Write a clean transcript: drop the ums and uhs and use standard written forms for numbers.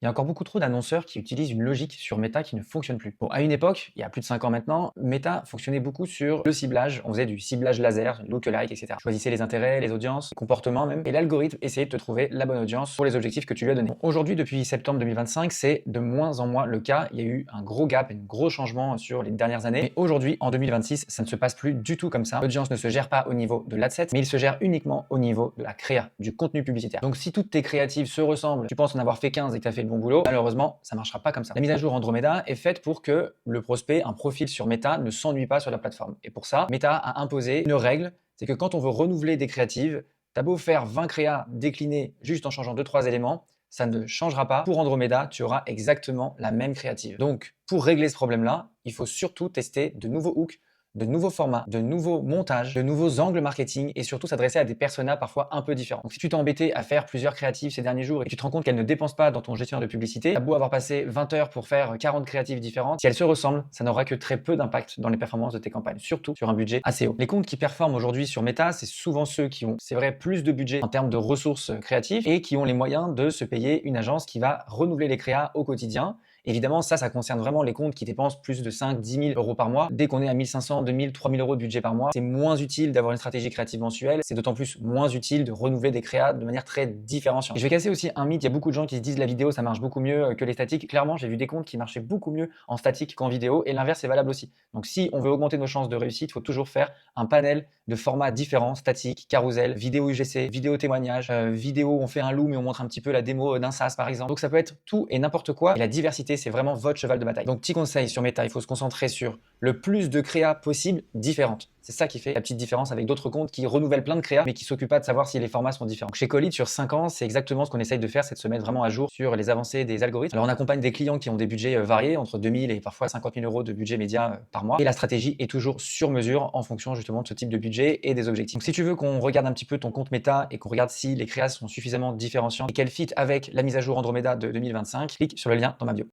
Il y a encore beaucoup trop d'annonceurs qui utilisent une logique sur Meta qui ne fonctionne plus. Bon, à une époque, il y a plus de 5 ans maintenant, Meta fonctionnait beaucoup sur le ciblage. On faisait du ciblage laser, lookalike, etc. Choisissez les intérêts, les audiences, les comportements même, et l'algorithme essayait de te trouver la bonne audience pour les objectifs que tu lui as donnés. Bon, aujourd'hui, depuis septembre 2025, c'est de moins en moins le cas. Il y a eu un gros gap, un gros changement sur les dernières années. Mais aujourd'hui, en 2026, ça ne se passe plus du tout comme ça. L'audience ne se gère pas au niveau de l'adset, mais il se gère uniquement au niveau de la créa, du contenu publicitaire. Donc si toutes tes créatives se ressemblent, tu penses en avoir fait 15 et que tu as fait le bon boulot, malheureusement, ça marchera pas comme ça. La mise à jour Andromeda est faite pour que le prospect, un profil sur Meta, ne s'ennuie pas sur la plateforme. Et pour ça, Meta a imposé une règle, c'est que quand on veut renouveler des créatives, t'as beau faire 20 créas déclinés juste en changeant 2-3 éléments, ça ne changera pas. Pour Andromeda, tu auras exactement la même créative. Donc, pour régler ce problème-là, il faut surtout tester de nouveaux hooks, de nouveaux formats, de nouveaux montages, de nouveaux angles marketing et surtout s'adresser à des personas parfois un peu différents. Donc si tu t'es embêté à faire plusieurs créatives ces derniers jours et que tu te rends compte qu'elles ne dépensent pas dans ton gestionnaire de publicité, t'as beau avoir passé 20 heures pour faire 40 créatives différentes, si elles se ressemblent, ça n'aura que très peu d'impact dans les performances de tes campagnes, surtout sur un budget assez haut. Les comptes qui performent aujourd'hui sur Meta, c'est souvent ceux qui ont, c'est vrai, plus de budget en termes de ressources créatives et qui ont les moyens de se payer une agence qui va renouveler les créas au quotidien. Évidemment, ça concerne vraiment les comptes qui dépensent plus de 5, 10 000 euros par mois. Dès qu'on est à 1500, 2000, 3000 euros de budget par mois, c'est moins utile d'avoir une stratégie créative mensuelle. C'est d'autant plus moins utile de renouveler des créas de manière très différenciante. Et je vais casser aussi un mythe. Il y a beaucoup de gens qui se disent la vidéo, ça marche beaucoup mieux que les statiques. Clairement, j'ai vu des comptes qui marchaient beaucoup mieux en statique qu'en vidéo et l'inverse est valable aussi. Donc, si on veut augmenter nos chances de réussite, il faut toujours faire un panel de formats différents, statique, carousel, vidéo UGC, vidéo témoignage, vidéo on fait un loom et on montre un petit peu la démo d'un SaaS par exemple. Donc ça peut être tout et n'importe quoi et la diversité c'est vraiment votre cheval de bataille. Donc petit conseil sur Meta, il faut se concentrer sur le plus de créas possible différentes. C'est ça qui fait la petite différence avec d'autres comptes qui renouvellent plein de créas mais qui s'occupent pas de savoir si les formats sont différents. Donc chez Colite sur 5 ans, c'est exactement ce qu'on essaye de faire, c'est de se mettre vraiment à jour sur les avancées des algorithmes. Alors on accompagne des clients qui ont des budgets variés entre 2000 et parfois 50 000 euros de budget média par mois et la stratégie est toujours sur mesure en fonction justement de ce type de budget et des objectifs. Donc si tu veux qu'on regarde un petit peu ton compte Meta et qu'on regarde si les créas sont suffisamment différenciants et qu'elles fit avec la mise à jour Andromeda de 2025, clique sur le lien dans ma bio.